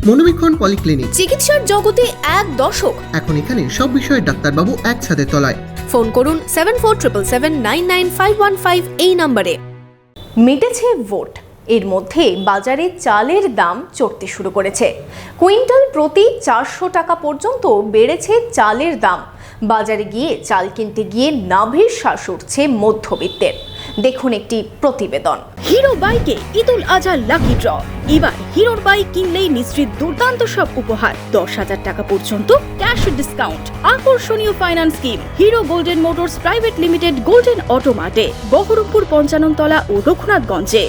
মনোবীক্ষণ polyclinic, চিকিৎসার জগতে এক দশক। এখন এখানে সব বিষয়ে ডাক্তারবাবু একসাথে তলায়। ফোন করুন 7477999515 এই নম্বরে। মিটেছে ভোট, এর মধ্যে বাজারে চালের দাম চড়তে শুরু করেছে। কুইন্টাল প্রতি 400 টাকা পর্যন্ত বেড়েছে চালের দাম। বাজারে গিয়ে চাল কিনতে গিয়ে নাভির শ্বাস উঠছে মধ্যবিত্তের। দেখুন একটি প্রতিবেদন। হিরো বাইকে ঈদুল আজহা লাকি ড্র। এবার হিরোর বাইক কিনলেই নিশ্চিত দুর্দান্ত সব উপহার। 10,000 টাকা পর্যন্ত ক্যাশ ডিসকাউন্ট, আকর্ষণীয় finance scheme. Hero golden motors private limited, golden অটোমার্টে, বহরমপুর, পঞ্চাননতলা ও রঘুনাথগঞ্জে।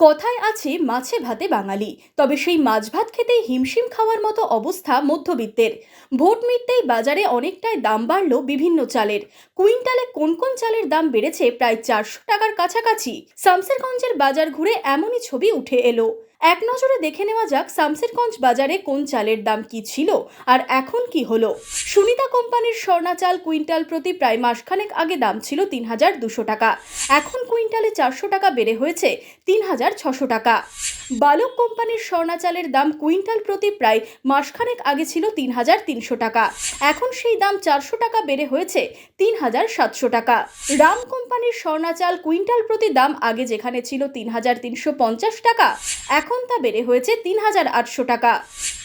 কথায় আছে মাছে ভাতে বাঙালি, তবে সেই মাছ ভাত খেতেই হিমশিম খাওয়ার মতো অবস্থা মধ্যবিত্তের। ভোট মিটতেই বাজারে অনেকটাই দাম বাড়লো বিভিন্ন চালের। কুইন্টালে কোন কোন চালের দাম বেড়েছে প্রায় 400 টাকার কাছাকাছি। শামসেরগঞ্জের বাজার ঘুরে এমনই ছবি উঠে এলো। এক নজরে দেখে নেওয়া যাক শামসেরগঞ্জ বাজারে কোন চালের দাম কি ছিল আর এখন কি হলো। সুনিতা কোম্পানির স্বর্ণা চাল কুইন্টাল প্রতি প্রায় মাসখানেক আগে দাম ছিল 3,200 টাকা, এখন কুইন্টালে 400 টাকা বেড়ে হয়েছে 3,600 টাকা। বালক কোম্পানির স্বর্ণা চালের দাম কুইন্টাল প্রতি প্রায় মাসখানেক আগে ছিল 3,300 টাকা, এখন সেই দাম 400 টাকা বেড়ে হয়েছে 3,700 টাকা। রাম কোম্পানির স্বর্ণা চাল কুইন্টাল প্রতি দাম আগে যেখানে ছিল 3,350 টাকা, এখন তা বেড়ে হয়েছে 3,800 টাকা।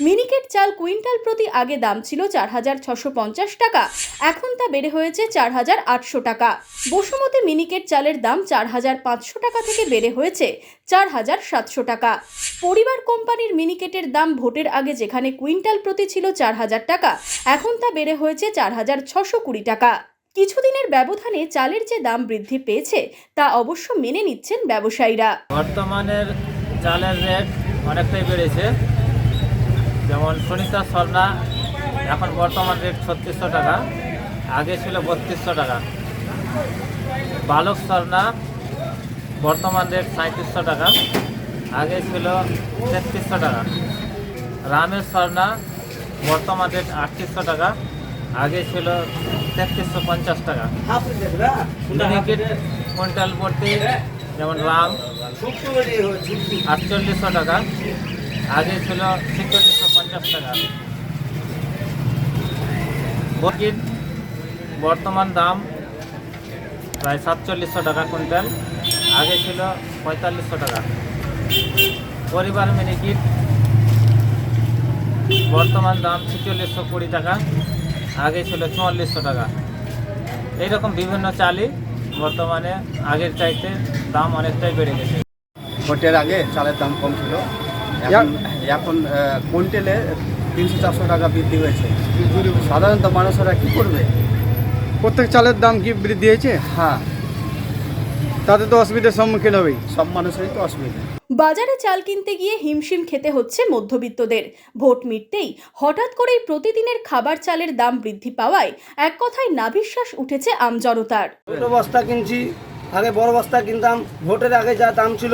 মিনিকেট চাল কুইন্টাল প্রতি আগে দাম ছিল 4,650 টাকা, এখন তা বেড়ে হয়েছে 4,800 টাকা। বসুমতী মিনিকেট চালের দাম 4,500 টাকা থেকে বেড়ে হয়েছে 4,700 টাকা। পরিবার কোম্পানির মিনিকেটের দাম ভোটের আগে যেখানে কুইন্টাল প্রতি ছিল 4,000 টাকা, এখন তা বেড়ে হয়েছে 4,620 টাকা। কিছুদিনের ব্যবধানে চালের যে দাম বৃদ্ধি পেয়েছে তা অবশ্য মেনে নিচ্ছেন ব্যবসায়ীরা। বর্তমানের চালের রেট অনেকটাই বেড়েছে। যেমন সুনিতা স্বর্ণা এখন বর্তমান রেট 3600 টাকা, আগে ছিল 3200 টাকা। বালক স্বর্ণা বর্তমান রেট 3700 টাকা, আগে ছিল 3300 টাকা। রামের স্বর্ণা বর্তমান রেট 3800 টাকা, আগে ছিল 3350 টাকা। মিনিকেট কুইন্টাল প্রতি যেমন রাম 4800 টাকা, আগে ছিল 4650 টাকা। বকিট বর্তমান দাম প্রায় 4700 টাকা কুইন্টাল, আগে ছিল 4500 টাকা। পরিবার মিনিকিট বর্তমান দাম 4620 টাকা, আগে ছিল 4400 টাকা। এইরকম বিভিন্ন চালই বর্তমানে আগের চাইতে দাম অনেকটাই বেড়ে গেছে। ভোটের আগে চালের দাম কম ছিল, এখন কুইন্টালে 300-400 টাকা বৃদ্ধি হয়েছে। সাধারণত মানুষেরা কি করবে? প্রত্যেক চালের দাম কি বৃদ্ধি হয়েছে? হ্যাঁ, তাতে তো অসুবিধার সম্মুখীন হবেই। সব মানুষেরই তো অসুবিধা। বাজারে চাল কিনতে গিয়ে হিমশিম খেতে হচ্ছে মধ্যবিত্তদের। ভোট মিটতেই হঠাৎ করেই প্রতিদিনের খাবার চালের দাম বৃদ্ধি পাওয়ায় এক কথায় নাভিশ্বাস উঠেছে আমজনতার। ছোট বস্তা কিনছি, আগে বড় বস্তা কিনতাম। ভোটের আগে যা দাম ছিল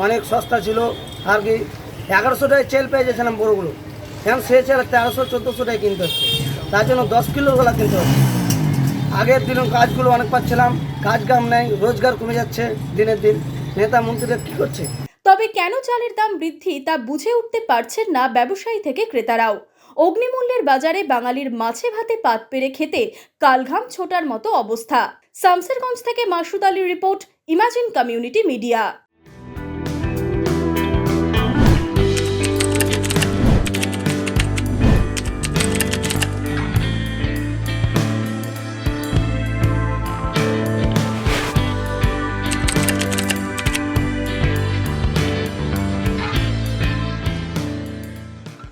অনেক সস্তা ছিল, আর কি 1100 টাকায় চেল পেয়ে যাচ্ছিলাম বড়গুলো, এখন সে চেল 1300-1400 টাকায় কিনতে হচ্ছে। তার জন্য 10 কিলোগুলো কিনতে হচ্ছে। আগের দিনও কাজগুলো অনেক পাচ্ছিলাম, কাজ কাম নেই, রোজগার কমে যাচ্ছে দিনের দিন। নেতা মন্ত্রীরা কী করছে? তবে কেন চালের দাম বৃদ্ধি তা বুঝে উঠতে পারছেন না ব্যবসায়ী থেকে ক্রেতারাও। অগ্নিমূল্যের বাজারে বাঙালির মাছে ভাতে পাত পেরে খেতে কালঘাম ছোটার মতো অবস্থা। শামসেরগঞ্জ থেকে মাসুদ আলীর রিপোর্ট, ইমাজিন কমিউনিটি মিডিয়া।